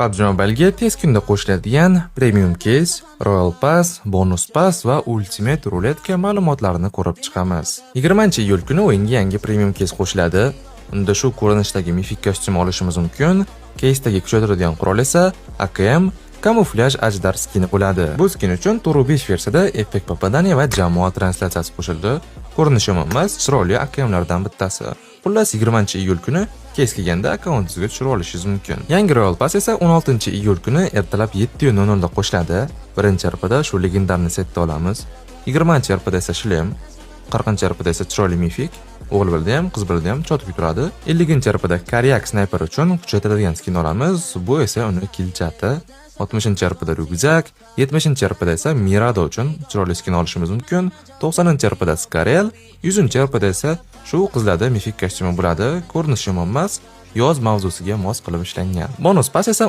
PUBG Mobile'ga tez kunda qo'shiladigan Premium Case, Royal Pass, Bonus Pass va Ultimate Ruletka ma'lumotlarini ko'rib chiqamiz. 20-iyul kuni o'yinga yangi Premium Case qo'shiladi. Unda shu ko'rinishdagi mifik kostyum olishimiz mumkin. Case'dagi kuchaytiradigan qurol esa AKM kamuflyaj ajdar skini bo'ladi. Bu skin uchun Turu 5 versiyada effekt poppadaniya va jamoa translyatsiyasi qo'shildi. Ko'rinishi emas, chiroyli AKMlardan bittasi. Xullas 20-iyul kuni case kelganda akkauntingizga tushirib olishingiz mumkin. Yangi Royal Pass esa 16-iyul kuni ertalab 7:00 da qo'shiladi. Birinchi RPda shu legendarni setni olamiz. 20-RPda esa shlem, 40-RPda esa chiroyli mifik, o'g'il bildi ham, qiz bildi ham chotib turadi. 50-RPda Koryak snayper uchun kuchaytiradigan skin olamiz. Bu esa uni kilchati. 60-RPda ryukzak, 70-RPda esa Mirado uchun chiroyli skin olishimiz mumkin. 90-RPda Skarel, 100-RPda esa shu qizlarda mifik kostyumi bo'ladi. Ko'rinishi emas, yoz mavzusiga mos qilib ishlangan. Bonus pass esa